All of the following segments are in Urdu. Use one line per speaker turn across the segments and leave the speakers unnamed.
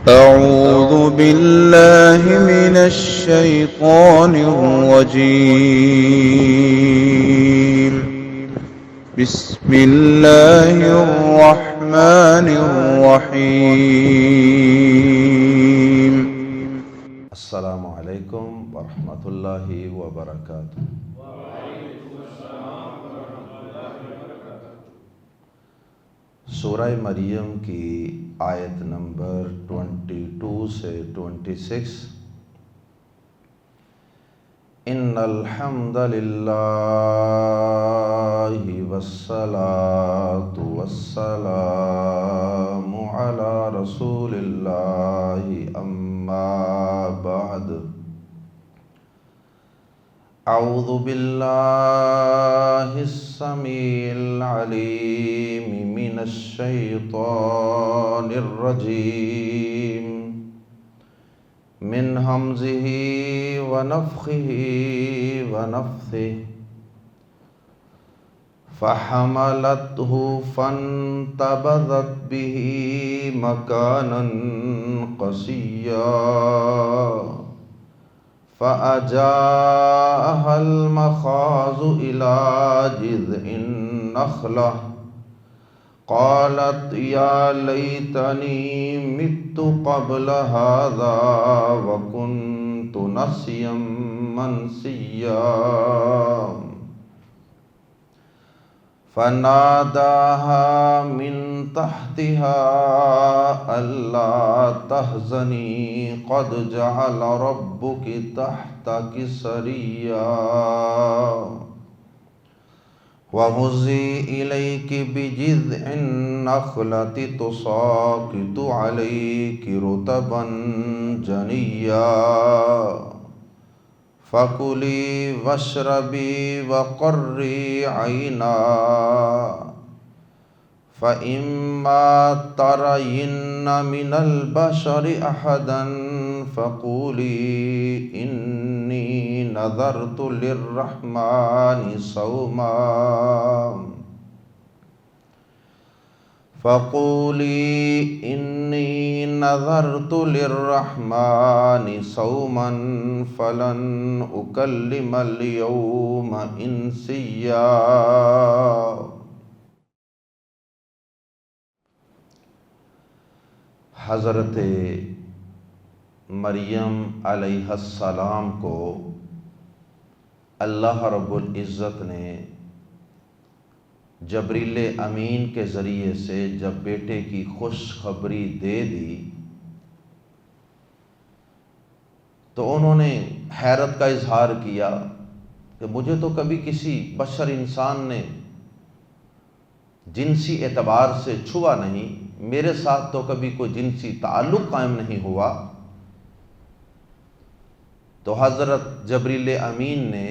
أعوذ بالله من الشيطان الرجيم. بسم الله الرحمن الرحيم.
السلام علیکم ورحمۃ اللہ وبرکاتہ۔ سورہ مریم کی آیت نمبر 22 سے 26۔ ان الحمد للہ والصلاة والسلام علی رسول اللہ اما بعد۔ اعوذ باللہ السمیع العلیم من الشیطان الرجیم من ہمزہ ونفخہ ونفثہ۔ فحملته فانتبذت به مكانا قصيا فأجاءها المخاض إلى جذع النخلة قالت يا ليتني مت قبل هذا وكنت نسيا منسيا۔ فناداها من تحتها ألا تحزني قد جعل ربك تحتك سريا وهزي إليك بجذع النخلة تساقط عليك رطبا جنيا فَكُلِي وَاشْرَبِي وَقَرِّي عَيْنًا فَإِمَّا تَرَيِنَّ مِنَ الْبَشَرِ أَحَدًا فَقُولِي إِنِّي نَذَرْتُ لِلرَّحْمَنِ صَوْمًا فلن أكلم اليوم إنسيا۔ حضرت مریم علیہ السلام کو اللہ رب العزت نے جبریل امین کے ذریعے سے جب بیٹے کی خوشخبری دے دی تو انہوں نے حیرت کا اظہار کیا کہ مجھے تو کبھی کسی بشر انسان نے جنسی اعتبار سے چھوا نہیں، میرے ساتھ تو کبھی کوئی جنسی تعلق قائم نہیں ہوا۔ تو حضرت جبریل امین نے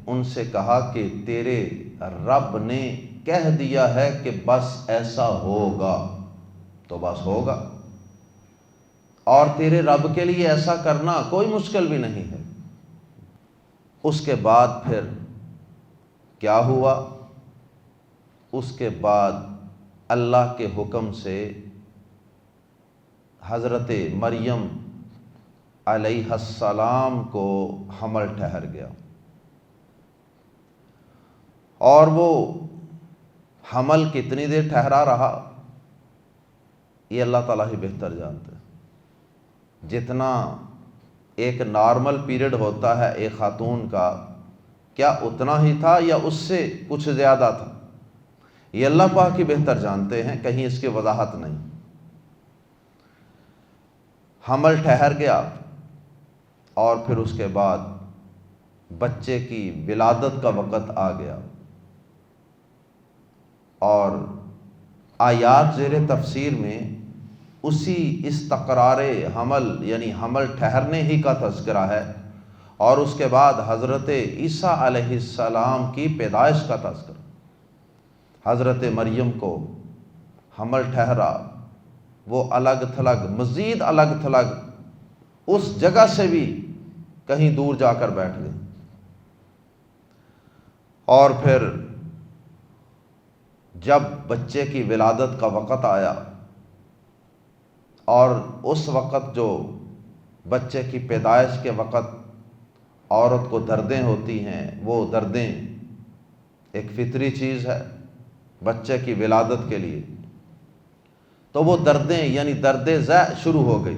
ان سے کہا کہ تیرے رب نے کہہ دیا ہے کہ بس ایسا ہوگا تو بس ہوگا، اور تیرے رب کے لیے ایسا کرنا کوئی مشکل بھی نہیں ہے۔ اس کے بعد پھر کیا ہوا؟ اس کے بعد اللہ کے حکم سے حضرت مریم علیہ السلام کو حمل ٹھہر گیا، اور وہ حمل کتنی دیر ٹھہرا رہا یہ اللہ تعالیٰ ہی بہتر جانتے ہیں۔ جتنا ایک نارمل پیریڈ ہوتا ہے ایک خاتون کا، کیا اتنا ہی تھا یا اس سے کچھ زیادہ تھا، یہ اللہ پاک ہی بہتر جانتے ہیں، کہیں اس کی وضاحت نہیں۔ حمل ٹھہر گیا اور پھر اس کے بعد بچے کی ولادت کا وقت آ گیا، اور آیات زیر تفسیر میں اسی استقرار حمل یعنی حمل ٹھہرنے ہی کا تذکرہ ہے، اور اس کے بعد حضرت عیسیٰ علیہ السلام کی پیدائش کا تذکرہ۔ حضرت مریم کو حمل ٹھہرا، وہ الگ تھلگ، مزید الگ تھلگ اس جگہ سے بھی کہیں دور جا کر بیٹھ گئے، اور پھر جب بچے کی ولادت کا وقت آیا اور اس وقت جو بچے کی پیدائش کے وقت عورت کو دردیں ہوتی ہیں، وہ دردیں ایک فطری چیز ہے بچے کی ولادت کے لیے، تو وہ دردیں یعنی درد ذہ شروع ہو گئی،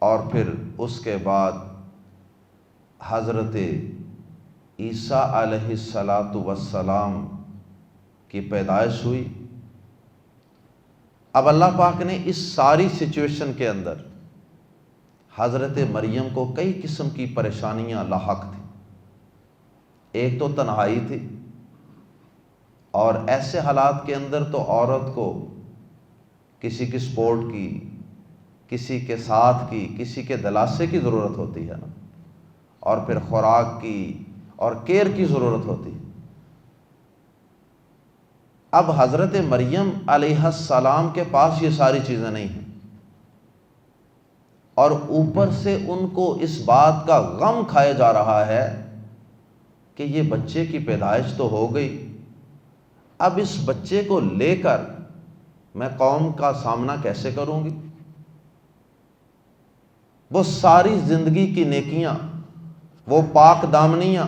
اور پھر اس کے بعد حضرت عیسیٰ علیہ السلام کی پیدائش ہوئی۔ اب اللہ پاک نے اس ساری سچویشن کے اندر حضرت مریم کو کئی قسم کی پریشانیاں لاحق تھیں۔ ایک تو تنہائی تھی، اور ایسے حالات کے اندر تو عورت کو کسی کی سپورٹ کی، کسی کے ساتھ کی، کسی کے دلاسے کی ضرورت ہوتی ہے نا، اور پھر خوراک کی اور کیئر کی ضرورت ہوتی ہے۔ اب حضرت مریم علیہ السلام کے پاس یہ ساری چیزیں نہیں ہیں، اور اوپر سے ان کو اس بات کا غم کھایا جا رہا ہے کہ یہ بچے کی پیدائش تو ہو گئی، اب اس بچے کو لے کر میں قوم کا سامنا کیسے کروں گی؟ وہ ساری زندگی کی نیکیاں، وہ پاک دامنیاں،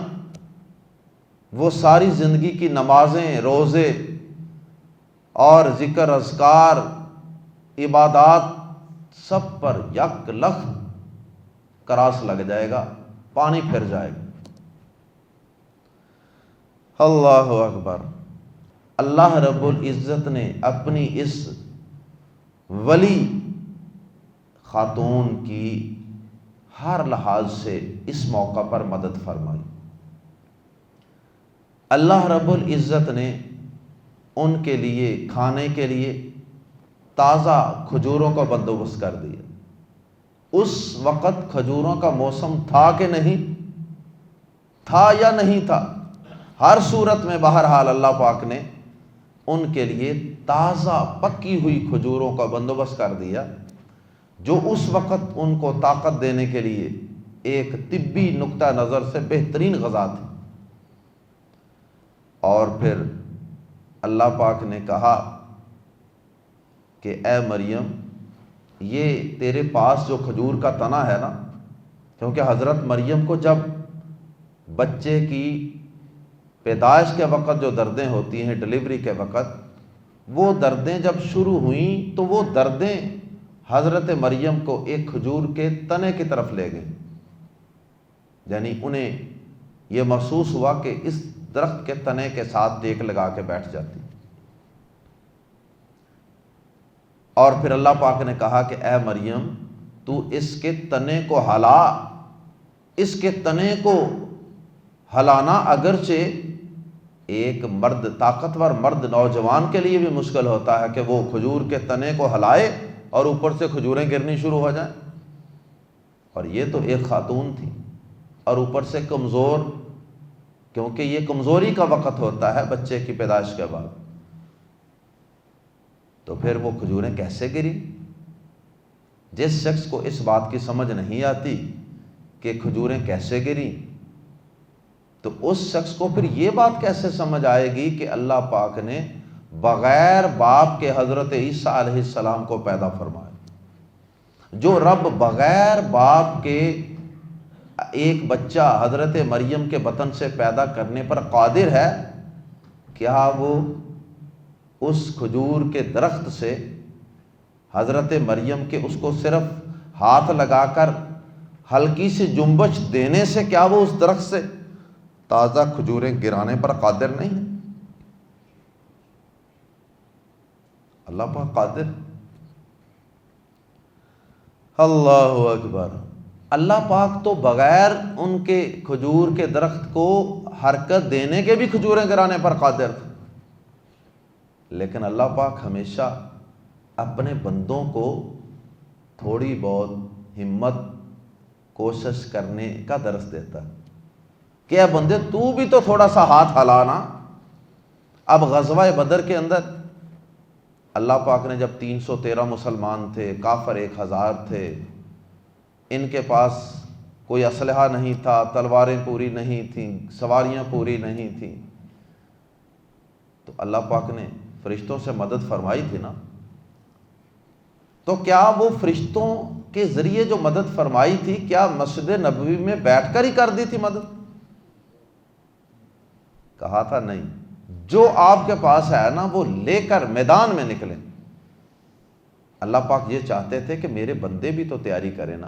وہ ساری زندگی کی نمازیں، روزے اور ذکر اذکار، عبادات، سب پر یک لخت کراس لگ جائے گا، پانی پھر جائے گا۔ اللہ اکبر۔ اللہ رب العزت نے اپنی اس ولی خاتون کی ہر لحاظ سے اس موقع پر مدد فرمائی۔ اللہ رب العزت نے ان کے لیے کھانے کے لیے تازہ کھجوروں کا بندوبست کر دیا۔ اس وقت کھجوروں کا موسم تھا کہ نہیں تھا یا نہیں تھا، ہر صورت میں بہرحال اللہ پاک نے ان کے لیے تازہ پکی ہوئی کھجوروں کا بندوبست کر دیا، جو اس وقت ان کو طاقت دینے کے لیے ایک طبی نقطہ نظر سے بہترین غذا تھی۔ اور پھر اللہ پاک نے کہا کہ اے مریم، یہ تیرے پاس جو کھجور کا تنا ہے نا، کیونکہ حضرت مریم کو جب بچے کی پیدائش کے وقت جو دردیں ہوتی ہیں، ڈلیوری کے وقت، وہ دردیں جب شروع ہوئیں تو وہ دردیں حضرت مریم کو ایک کھجور کے تنے کی طرف لے گئیں، یعنی انہیں یہ محسوس ہوا کہ اس درخت کے تنے کے ساتھ ٹیک لگا کے بیٹھ جاتی۔ اور پھر اللہ پاک نے کہا کہ اے مریم، تو اس کے تنے کو ہلا۔ اس کے تنے کو ہلانا اگرچہ ایک مرد، طاقتور مرد نوجوان کے لیے بھی مشکل ہوتا ہے کہ وہ کھجور کے تنے کو ہلائے اور اوپر سے کھجوریں گرنی شروع ہو جائیں، اور یہ تو ایک خاتون تھی اور اوپر سے کمزور، کیونکہ یہ کمزوری کا وقت ہوتا ہے بچے کی پیدائش کے بعد، تو پھر وہ کھجوریں کیسے گری؟ جس شخص کو اس بات کی سمجھ نہیں آتی کہ کھجوریں کیسے گری، تو اس شخص کو پھر یہ بات کیسے سمجھ آئے گی کہ اللہ پاک نے بغیر باپ کے حضرت عیسیٰ علیہ السلام کو پیدا فرمایا؟ جو رب بغیر باپ کے ایک بچہ حضرت مریم کے بطن سے پیدا کرنے پر قادر ہے، کیا وہ اس کھجور کے درخت سے حضرت مریم کے اس کو صرف ہاتھ لگا کر ہلکی سی جنبش دینے سے کیا وہ اس درخت سے تازہ کھجوریں گرانے پر قادر نہیں ہے؟ اللہ پاک قادر۔ اللہ اکبر۔ اللہ پاک تو بغیر ان کے کھجور کے درخت کو حرکت دینے کے بھی کھجوریں گرانے پر قادر تھے، لیکن اللہ پاک ہمیشہ اپنے بندوں کو تھوڑی بہت ہمت، کوشش کرنے کا درس دیتا ہے کہ اے بندے، تو بھی تو تھوڑا سا ہاتھ ہلانا۔ اب غزوہ بدر کے اندر اللہ پاک نے جب 313 مسلمان تھے، کافر 1000 تھے، ان کے پاس کوئی اسلحہ نہیں تھا، تلواریں پوری نہیں تھیں، سواریاں پوری نہیں تھیں، تو اللہ پاک نے فرشتوں سے مدد فرمائی تھی نا، تو کیا وہ فرشتوں کے ذریعے جو مدد فرمائی تھی کیا مسجد نبوی میں بیٹھ کر ہی کر دی تھی مدد؟ کہا تھا نہیں، جو آپ کے پاس ہے نا وہ لے کر میدان میں نکلیں۔ اللہ پاک یہ چاہتے تھے کہ میرے بندے بھی تو تیاری کریں نا،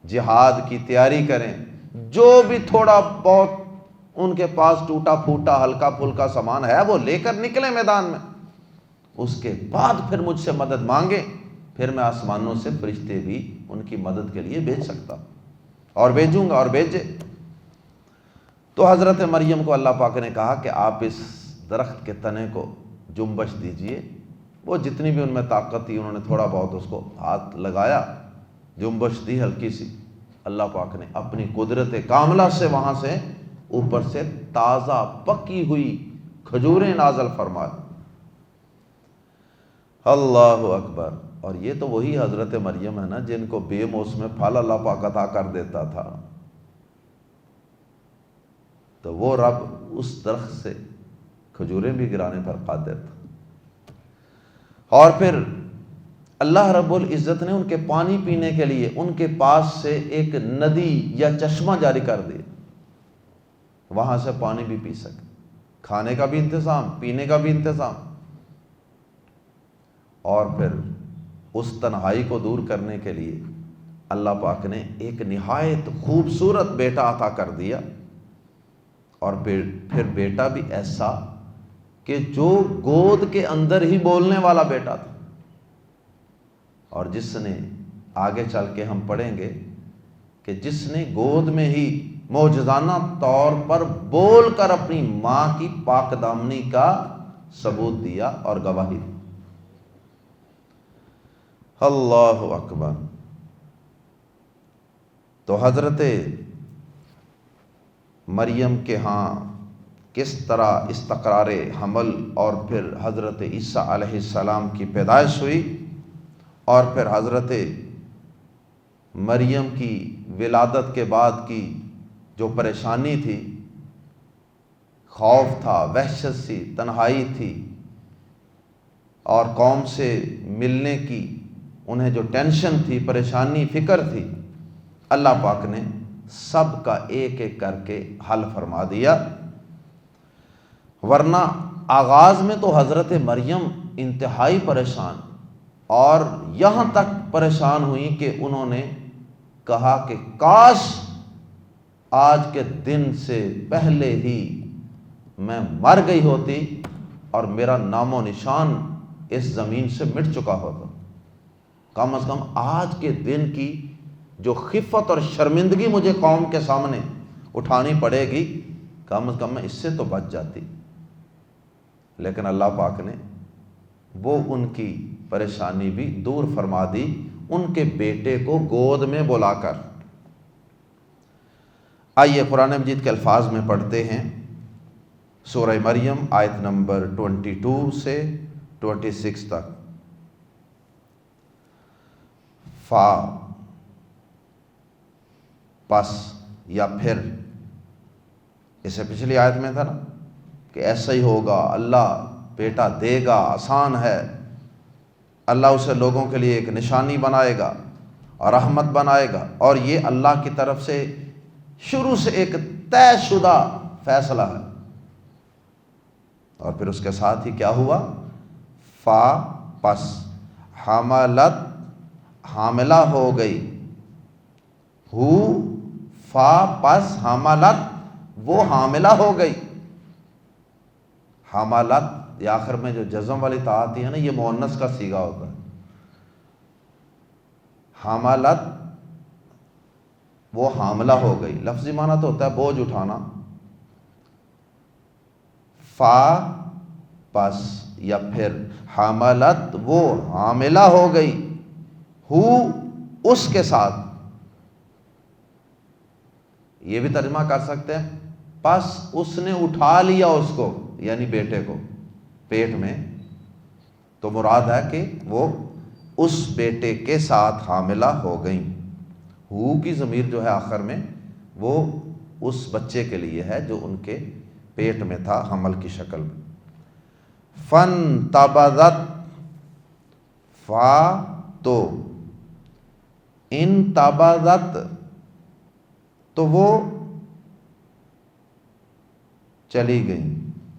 جہاد کی تیاری کریں، جو بھی تھوڑا بہت ان کے پاس ٹوٹا پھوٹا ہلکا پھلکا سامان ہے وہ لے کر نکلیں میدان میں، اس کے بعد پھر مجھ سے مدد مانگیں، پھر میں آسمانوں سے فرشتے بھی ان کی مدد کے لیے بھیج سکتا ہوں، اور بھیجوں گا، اور بھیجے۔ تو حضرت مریم کو اللہ پاک نے کہا کہ آپ اس درخت کے تنے کو جنبش دیجئے۔ وہ جتنی بھی ان میں طاقت تھی انہوں نے تھوڑا بہت اس کو ہاتھ لگایا، جنبش دی ہلکی سی، اللہ پاک نے اپنی قدرت کاملہ سے وہاں سے اوپر سے تازہ پکی ہوئی کھجوریں نازل فرمائے۔ اللہ اکبر۔ اور یہ تو وہی حضرت مریم ہے نا جن کو بے موسم پھل اللہ پاک عطا کر دیتا تھا، تو وہ رب اس درخت سے کھجوریں بھی گرانے پر قادر تھا۔ اور پھر اللہ رب العزت نے ان کے پانی پینے کے لیے ان کے پاس سے ایک ندی یا چشمہ جاری کر دیا، وہاں سے پانی بھی پی سکے، کھانے کا بھی انتظام، پینے کا بھی انتظام۔ اور پھر اس تنہائی کو دور کرنے کے لیے اللہ پاک نے ایک نہایت خوبصورت بیٹا عطا کر دیا، اور پھر بیٹا بھی ایسا کہ جو گود کے اندر ہی بولنے والا بیٹا تھا، اور جس نے آگے چل کے ہم پڑھیں گے کہ جس نے گود میں ہی معجزانہ طور پر بول کر اپنی ماں کی پاک دامنی کا ثبوت دیا اور گواہی دی۔ اللہ اکبر۔ تو حضرت مریم کے ہاں کس طرح استقرار حمل اور پھر حضرت عیسیٰ علیہ السلام کی پیدائش ہوئی، اور پھر حضرت مریم کی ولادت کے بعد کی جو پریشانی تھی، خوف تھا، وحشت سی، تنہائی تھی، اور قوم سے ملنے کی انہیں جو ٹینشن تھی، پریشانی، فکر تھی، اللہ پاک نے سب کا ایک ایک کر کے حل فرما دیا۔ ورنہ آغاز میں تو حضرت مریم انتہائی پریشان، اور یہاں تک پریشان ہوئی کہ انہوں نے کہا کہ کاش آج کے دن سے پہلے ہی میں مر گئی ہوتی اور میرا نام و نشان اس زمین سے مٹ چکا ہوتا، کم از کم آج کے دن کی جو خفت اور شرمندگی مجھے قوم کے سامنے اٹھانی پڑے گی، کم از کم میں اس سے تو بچ جاتی۔ لیکن اللہ پاک نے وہ ان کی پریشانی بھی دور فرما دی ان کے بیٹے کو گود میں بلا کر۔ آئیے قرآن مجید کے الفاظ میں پڑھتے ہیں، سورہ مریم آیت نمبر 22 سے 26 تک۔ فا، پس یا پھر، اسے پچھلی آیت میں تھا نا کہ ایسا ہی ہوگا، اللہ بیٹا دے گا، آسان ہے، اللہ اسے لوگوں کے لیے ایک نشانی بنائے گا اور رحمت بنائے گا، اور یہ اللہ کی طرف سے شروع سے ایک طے شدہ فیصلہ ہے۔ اور پھر اس کے ساتھ ہی کیا ہوا؟ فا، پس، حملت، حاملہ ہو گئی، ہو، فا، پس، حملت، وہ حاملہ ہو گئی۔ حملت، یہ آخر میں جو جزم والی تا آتی ہے نا، یہ مؤنث کا صیغہ ہوتا ہے۔ حملت، وہ حاملہ ہو گئی، لفظی معنی تو ہوتا ہے بوجھ اٹھانا۔ فا، پس یا پھر، حملت، وہ حاملہ ہو گئی، ہو، اس کے ساتھ۔ یہ بھی ترجمہ کر سکتے ہیں پس اس نے اٹھا لیا اس کو، یعنی بیٹے کو پیٹ میں، تو مراد ہے کہ وہ اس بیٹے کے ساتھ حاملہ ہو گئیں۔ ہو کی ضمیر جو ہے آخر میں وہ اس بچے کے لیے ہے جو ان کے پیٹ میں تھا حمل کی شکل میں۔ فن تبذت، فا، تو ان تبذت تو وہ چلی گئی،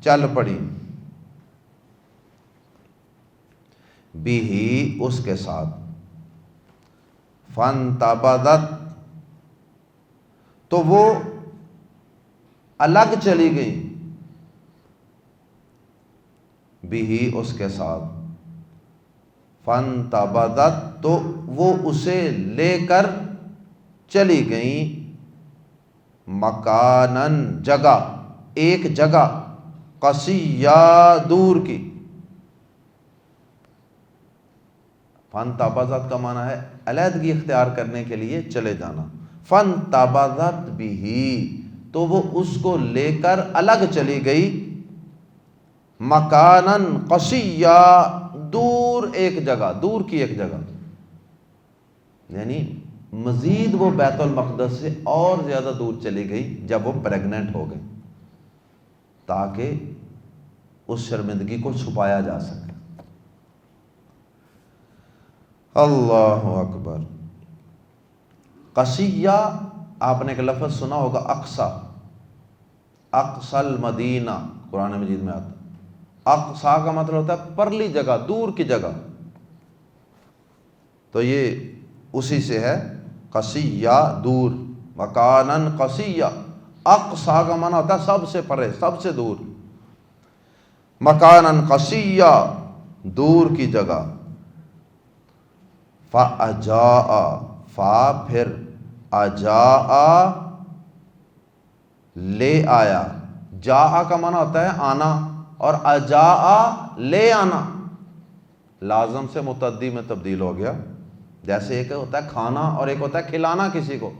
چل پڑی، بھی اس کے ساتھ، فانتبذت تو وہ الگ چلی گئی، بھی اس کے ساتھ، فانتبذت تو وہ اسے لے کر چلی گئیں، مکانن جگہ، ایک جگہ، قصیہ دور کی۔ فانتبذت کا معنی ہے علیحدگی اختیار کرنے کے لیے چلے جانا، فانتبذت بھی تو وہ اس کو لے کر الگ چلی گئی، مکانن قصیہ دور ایک جگہ، دور کی ایک جگہ، یعنی مزید وہ بیت المقدس سے اور زیادہ دور چلی گئی جب وہ پریگننٹ ہو گئی، تاکہ اس شرمندگی کو چھپایا جا سکے۔ اللہ اکبر۔ قصیہ آپ نے ایک لفظ سنا ہوگا، اقصی، اقصی المدینہ قرآن مجید میں آتا ہے۔ اقصی کا مطلب ہوتا ہے پرلی جگہ، دور کی جگہ، تو یہ اسی سے ہے، قصیہ دور، مکانن قصیہ، اقصی کا معنی ہوتا ہے سب سے پرے، سب سے دور، مکانن قصیہ دور کی جگہ، فَأَجَاءَ فا پھر اجاء لے آیا، جاء کا معنی ہوتا ہے آنا، اور اجاء لے آنا لازم سے متعدی میں تبدیل ہو گیا، جیسے ایک ہوتا ہے کھانا اور ایک ہوتا ہے کھلانا کسی کو،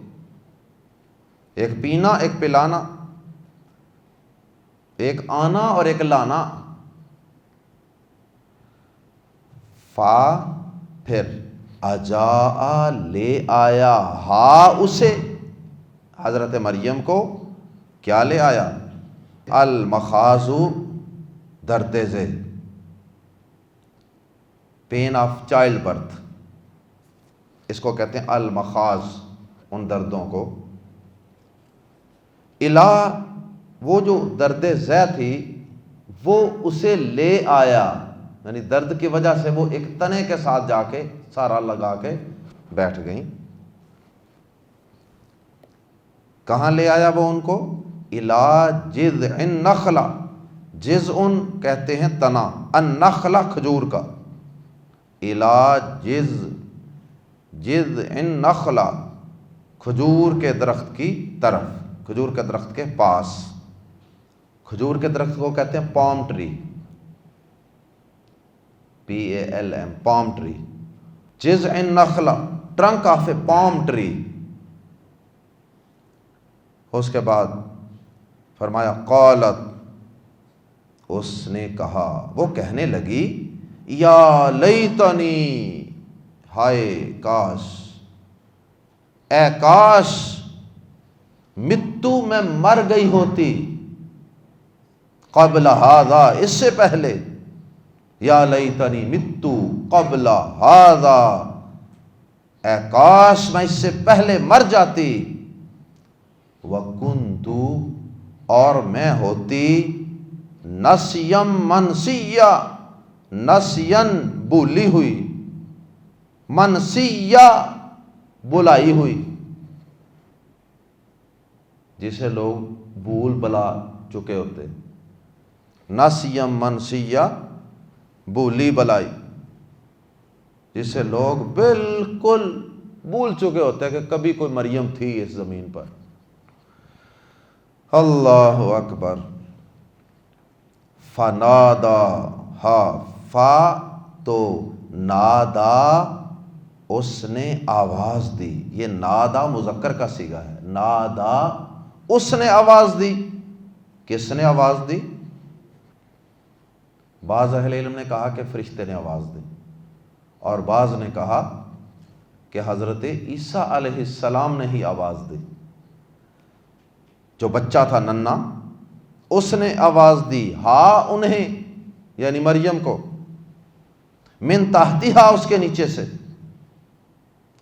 ایک پینا ایک پلانا، ایک آنا اور ایک لانا۔ فا پھر اجاء لے آیا، ہا اسے، حضرت مریم کو کیا لے آیا، المخاض درد ذیل، پین آف چائلڈ برتھ، اس کو کہتے ہیں المخاض، ان دردوں کو، الہ وہ جو درد ذیل تھی وہ اسے لے آیا، یعنی درد کی وجہ سے وہ ایک تنے کے ساتھ جا کے سارا لگا کے بیٹھ گئیں۔ کہاں لے آیا وہ ان کو، الی جذع النخلہ، جذع کہتے ہیں تنا، النخلہ کھجور کا، الی جذع النخلہ کھجور کے درخت کی طرف، کھجور کے درخت کے پاس، کھجور کے درخت کو کہتے ہیں palm tree, PALM، palm tree, جذع النخلہ trunk of a palm tree. اس کے بعد فرمایا قالت، اس نے کہا، وہ کہنے لگی، یا لیتنی، ہائے کاش، اے کاش، متو میں مر گئی ہوتی، قبل ھذا اس سے پہلے، یا لیتنی متو قبل ھذا، اے کاش میں اس سے پہلے مر جاتی، وکنت اور میں ہوتی، نسیم منسیہ، نسین بھولی ہوئی، منسیہ بلائی ہوئی، جسے لوگ بھول بلا چکے ہوتے، نسیم منسیہ بھولی بلائی، جسے لوگ بالکل بھول چکے ہوتے ہیں کہ کبھی کوئی مریم تھی اس زمین پر۔ اللہ اکبر۔ فنادا، ہا فا تو نادا، اس نے آواز دی، یہ نادا مذکر کا صیغہ ہے، نادا اس نے آواز دی، کس نے آواز دی؟ بعض اہل علم نے کہا کہ فرشتے نے آواز دی، اور بعض نے کہا کہ حضرت عیسیٰ علیہ السلام نے ہی آواز دی، جو بچہ تھا ننھا اس نے آواز دی، ہا انہیں یعنی مریم کو، من تحتہا اس کے نیچے سے،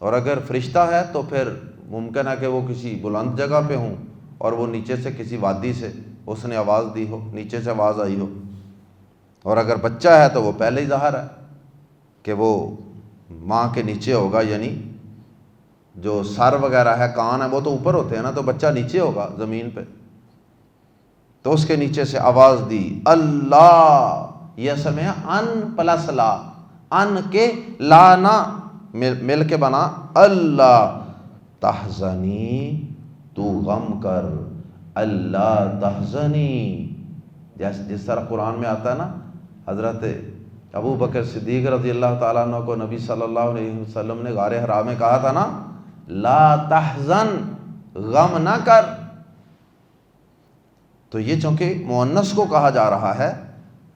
اور اگر فرشتہ ہے تو پھر ممکن ہے کہ وہ کسی بلند جگہ پہ ہوں اور وہ نیچے سے کسی وادی سے اس نے آواز دی ہو، نیچے سے آواز آئی ہو، اور اگر بچہ ہے تو وہ پہلے ہی ظاہر ہے کہ وہ ماں کے نیچے ہوگا، یعنی جو سر وغیرہ ہے، کان ہے، وہ تو اوپر ہوتے ہیں نا، تو بچہ نیچے ہوگا زمین پہ. تو اس کے نیچے سے آواز دی اللہ. یہ اصل میں ان پلس لا، ان کے لانا مل کے بنا اللہ تحزنی، تو غم کر، اللہ تحزنی. جس طرح قرآن میں آتا ہے نا، حضرت ابو بکر صدیق رضی اللہ تعالیٰ عنہ کو نبی صلی اللہ علیہ وسلم نے غار حرا میں کہا تھا نا، لا تحزن، غم نہ کر. تو یہ چونکہ مؤنث کو کہا جا رہا ہے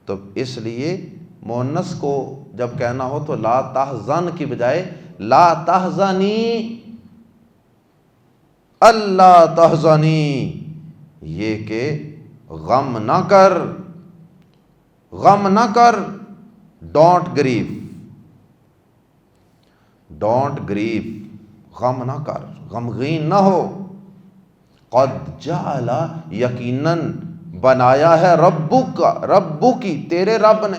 تو اس لیے مؤنث کو جب کہنا ہو تو لا تحزن کی بجائے لا تحزنی، اللہ تحزنی، یہ کہ غم نہ کر، غم نہ کر، ڈونٹ گریو، ڈونٹ گریو، غم نہ کر، غمگین نہ ہو. قد جعل، یقیناً بنایا ہے، ربک، ربو کی، تیرے رب نے.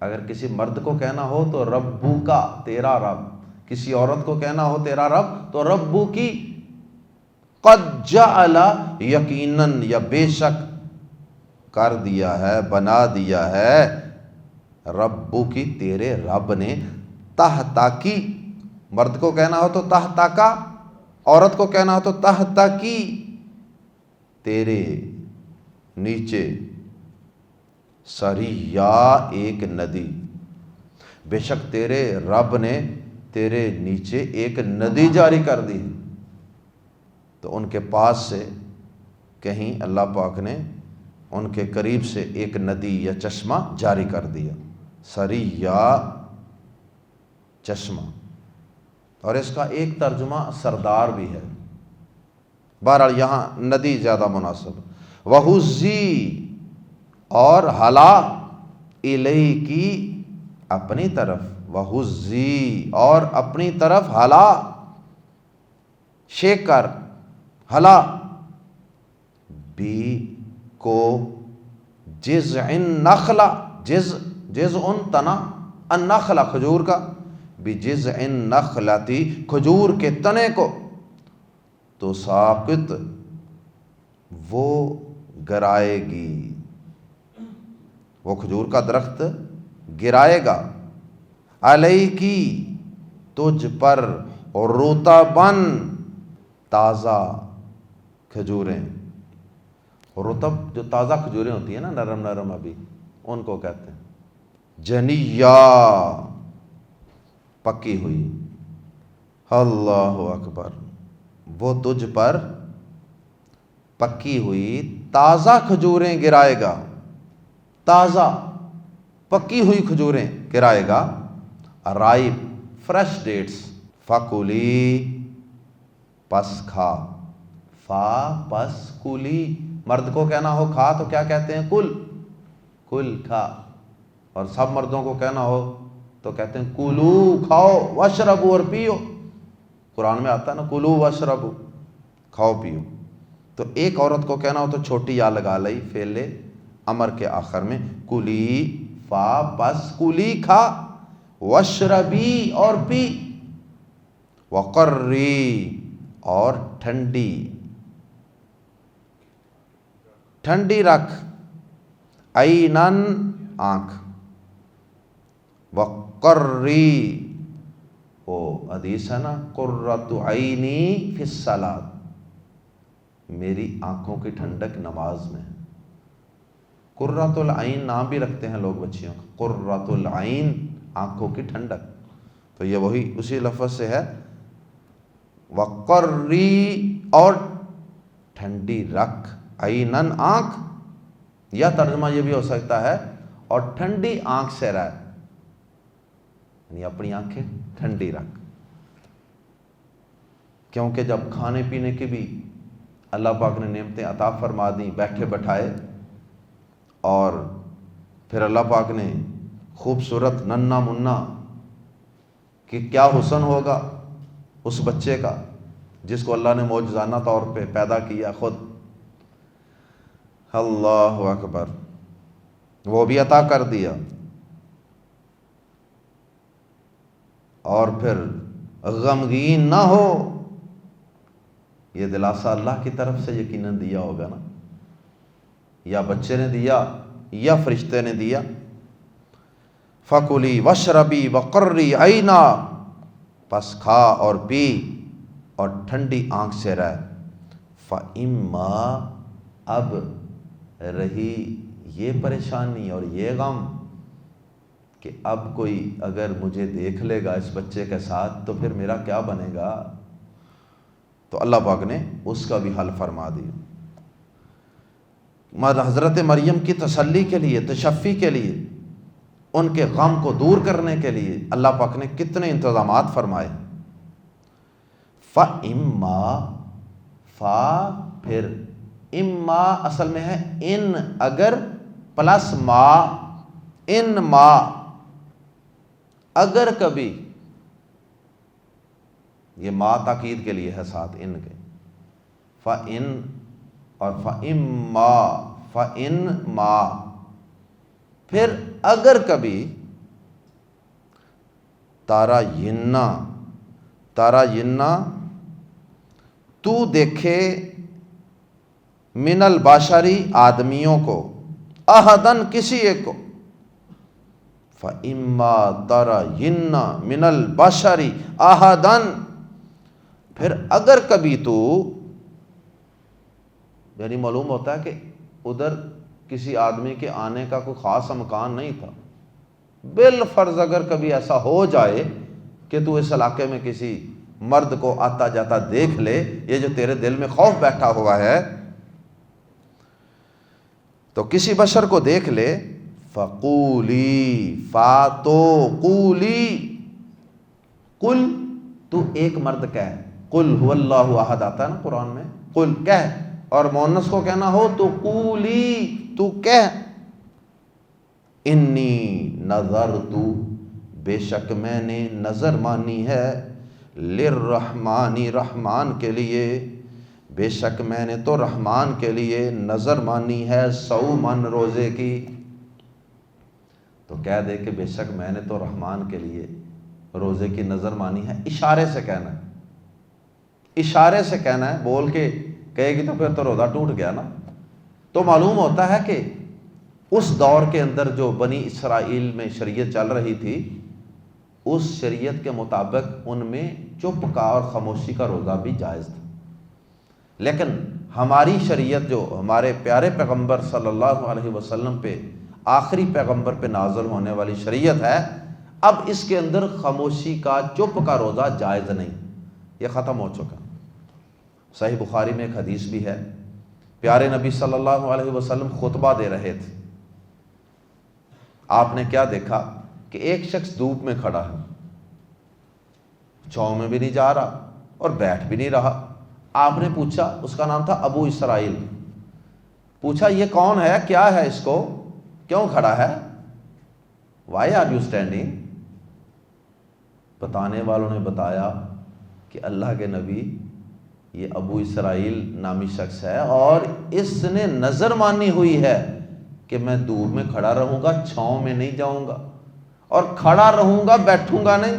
اگر کسی مرد کو کہنا ہو تو ربو کا، تیرا رب. کسی عورت کو کہنا ہو تیرا رب تو ربو کی. قد جعل، یقیناً یا بے شک کر دیا ہے، بنا دیا ہے، ربو کی، تیرے رب نے، تحتا کی. مرد کو کہنا ہو تو تحتا کا، عورت کو کہنا ہو تو تحتا کی، تیرے نیچے، سریا، ایک ندی. بے شک تیرے رب نے تیرے نیچے ایک ندی جاری کر دی. تو ان کے پاس سے کہیں اللہ پاک نے ان کے قریب سے ایک ندی یا چشمہ جاری کر دیا. سریا، چشمہ. اور اس کا ایک ترجمہ سردار بھی ہے، بہرحال یہاں ندی زیادہ مناسب. وَحُزِّی، اور ہلا، الیکی، اپنی طرف. وَحُزِّی، اور اپنی طرف، ہلا، شیک کر، ہلا، بھی کو، جذع النخل، جذع تنا، النخل کھجور کا، بجذع النخلۃ، کھجور کے تنے کو، تو ساقط، وہ گرائے گی، وہ کھجور کا درخت گرائے گا، علیکی، تجھ پر، رطباً، تازہ کھجوریں. رطب جو تازہ کھجوریں ہوتی ہیں نا، نرم نرم ابھی، ان کو کہتے ہیں. جنیا، پکی ہوئی. اللہ اکبر. وہ تجھ پر پکی ہوئی تازہ کھجوریں گرائے گا، تازہ پکی ہوئی کھجوریں گرائے گا. Rahib, fresh dates. فکلی، پس کھا. فا پس کلی. مرد کو کہنا ہو کھا تو کیا کہتے ہیں؟ کل، کل، کھا. اور سب مردوں کو کہنا ہو تو کہتے ہیں کلو، کھاؤ، واشربو، اور پیو. قرآن میں آتا ہے نا کلو واشربو، کھاؤ پیو. تو ایک عورت کو کہنا ہو تو چھوٹی یا لگا لئی فعل امر کے آخر میں، کلی، فا پس کلی، کھا، واشربی، اور پی، وقری، اور ٹھنڈی، ٹھنڈی رکھ، عینن، آنکھ. وقری، وہ حدیث ہے نا، قرۃ عینی فی الصلاۃ، میری آنکھوں کی ٹھنڈک نماز میں. قرۃ العین نام بھی رکھتے ہیں لوگ بچیوں کا، قرۃ العین، آنکھوں کی ٹھنڈک. تو یہ وہی اسی لفظ سے ہے. وقری، اور ٹھنڈی رکھ، عینن، آنکھ. یا ترجمہ یہ بھی ہو سکتا ہے اور ٹھنڈی آنکھ سے رہ، یعنی اپنی آنکھیں ٹھنڈی رکھ. کیونکہ جب کھانے پینے کی بھی اللہ پاک نے نعمتیں عطا فرما دیں، بیٹھے بٹھائے، اور پھر اللہ پاک نے خوبصورت ننا منا کہ کیا حسن ہوگا اس بچے کا جس کو اللہ نے معجزانہ طور پہ پیدا کیا خود. اللہ اکبر. وہ بھی عطا کر دیا. اور پھر غمگین نہ ہو، یہ دلاسا اللہ کی طرف سے یقیناً دیا ہوگا نا، یا بچے نے دیا یا فرشتے نے دیا. فَكُلِي وَاشْرَبِي وَقَرِّي عَيْنًا، پس کھا اور پی اور ٹھنڈی آنکھ سے رہ. فَإِمَّا، اب رہی یہ پریشانی اور یہ غم کہ اب کوئی اگر مجھے دیکھ لے گا اس بچے کے ساتھ تو پھر میرا کیا بنے گا. تو اللہ پاک نے اس کا بھی حل فرما دیا. حضرت مریم کی تسلی کے لیے، تشفی کے لیے، ان کے غم کو دور کرنے کے لیے اللہ پاک نے کتنے انتظامات فرمائے. فَإِمَّا، فا پھر اما اصل میں ہے ان اگر پلس ما، ان ما اگر کبھی، یہ ما تاکید کے لیے ہے ساتھ ان کے. فَإِن اور فَإِمَّا، فَإِن ما، پھر اگر کبھی تارا یننا تو دیکھے من البشری آدمیوں کو، احدن کسی ایک کو. فَإِمَّا تَرَيِنَّ مِنَ الْبَشَرِ أَحَدًا، پھر اگر کبھی تو، یعنی معلوم ہوتا ہے کہ ادھر کسی آدمی کے آنے کا کوئی خاص امکان نہیں تھا. بالفرض اگر کبھی ایسا ہو جائے کہ تو اس علاقے میں کسی مرد کو آتا جاتا دیکھ لے، یہ جو تیرے دل میں خوف بیٹھا ہوا ہے، تو کسی بشر کو دیکھ لے. فَقُولِي، فاتو قولی، قل تو ایک مرد کہہ، قل هو اللہ احد آتا ہے نا قرآن میں، قل کہہ، اور مؤنث کو کہنا ہو تو قولی تو کہہ. انی نظرت، بے شک میں نے نظر مانی ہے، للرحمانی رحمان کے لیے، بے شک میں نے تو رحمان کے لیے نظر مانی ہے صومن روزے کی. تو کہہ دے کہ بے شک میں نے تو رحمان کے لیے روزے کی نظر مانی ہے. اشارے سے کہنا ہے، اشارے سے کہنا ہے، بول کے کہے گی تو پھر تو روزہ ٹوٹ گیا نا. تو معلوم ہوتا ہے کہ اس دور کے اندر جو بنی اسرائیل میں شریعت چل رہی تھی، اس شریعت کے مطابق ان میں چپ کا اور خاموشی کا روزہ بھی جائز تھا. لیکن ہماری شریعت جو ہمارے پیارے پیغمبر صلی اللہ علیہ وسلم پہ، آخری پیغمبر پہ نازل ہونے والی شریعت ہے، اب اس کے اندر خاموشی کا، چپ کا روزہ جائز نہیں، یہ ختم ہو چکا. صحیح بخاری میں ایک حدیث بھی ہے، پیارے نبی صلی اللہ علیہ وسلم خطبہ دے رہے تھے. آپ نے کیا دیکھا کہ ایک شخص دھوپ میں کھڑا ہے، چھاؤں میں بھی نہیں جا رہا اور بیٹھ بھی نہیں رہا. آپ نے پوچھا، اس کا نام تھا ابو اسرائیل، پوچھا یہ کون ہے، کیا ہے اس کو، کیوں کھڑا ہے، وائی آر یو اسٹینڈنگ. بتانے والوں نے بتایا کہ اللہ کے نبی، یہ ابو اسرائیل نامی شخص ہے اور اس نے نظر مانی ہوئی ہے کہ میں دھوپ میں کھڑا رہوں گا، چھاؤں میں نہیں جاؤں گا، اور کھڑا رہوں گا، بیٹھوں گا نہیں،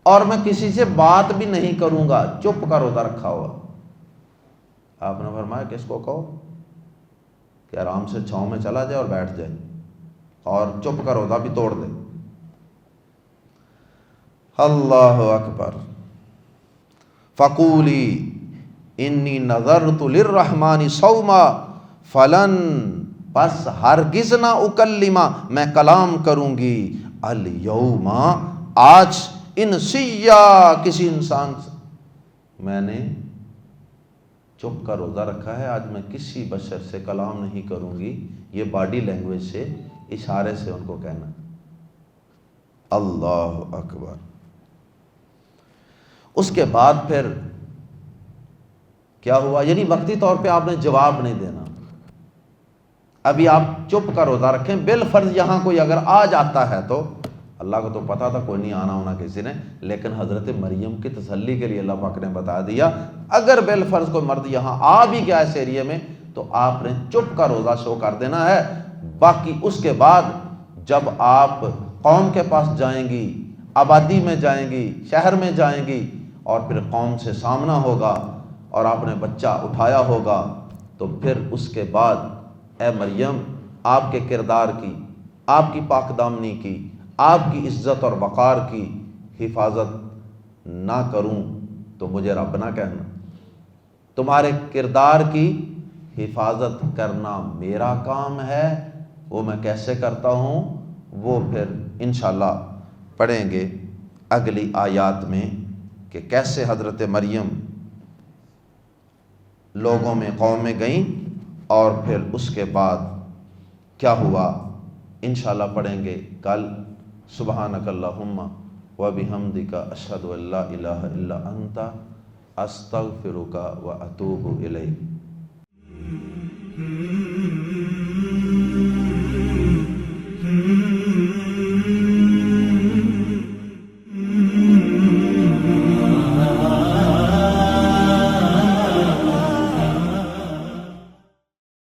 اور میں کسی سے بات بھی نہیں کروں گا، چپ کا روزہ رکھا ہوا. آپ نے فرمایا کہ اس کو کہو کہ آرام سے چھاؤں میں چلا جائے اور بیٹھ جائے اور چپ کا روزہ بھی توڑ دے. اللہ اکبر. فقولی انی نظرت للرحمن صوما فلن، پس ہرگز نہ اکلما، میں کلام کروں گی، الیوم، آج، انسیا، کسی انسان سے. میں نے چپ کا روزہ رکھا ہے، آج میں کسی بشر سے کلام نہیں کروں گی. یہ باڈی لینگویج سے، اشارے سے ان کو کہنا. اللہ اکبر. اس کے بعد پھر کیا ہوا، یعنی وقتی طور پہ آپ نے جواب نہیں دینا، ابھی آپ چپ کا روزہ رکھیں. بالفرض یہاں کوئی اگر آ جاتا ہے تو اللہ کو تو پتا تھا کوئی نہیں آنا ہونا کسی نے، لیکن حضرت مریم کی تسلی کے لیے اللہ پاک نے بتا دیا اگر بالفرض کوئی مرد یہاں آ بھی گیا اس ایریے میں تو آپ نے چپ کا روزہ شو کر دینا ہے، باقی اس کے بعد جب آپ قوم کے پاس جائیں گی، آبادی میں جائیں گی، شہر میں جائیں گی، اور پھر قوم سے سامنا ہوگا اور آپ نے بچہ اٹھایا ہوگا، تو پھر اس کے بعد اے مریم آپ کے کردار کی، آپ کی پاک دامنی کی، آپ کی عزت اور وقار کی حفاظت نہ کروں تو مجھے رب نہ کہنا، تمہارے کردار کی حفاظت کرنا میرا کام ہے، وہ میں کیسے کرتا ہوں وہ پھر انشاءاللہ پڑھیں گے اگلی آیات میں کہ کیسے حضرت مریم لوگوں میں قوم میں گئیں اور پھر اس کے بعد کیا ہوا، انشاءاللہ پڑھیں گے کل۔ سبحانک اللہم وبحمدک اشہد ان لا الہ الا انت استغفرک واتوب الیک۔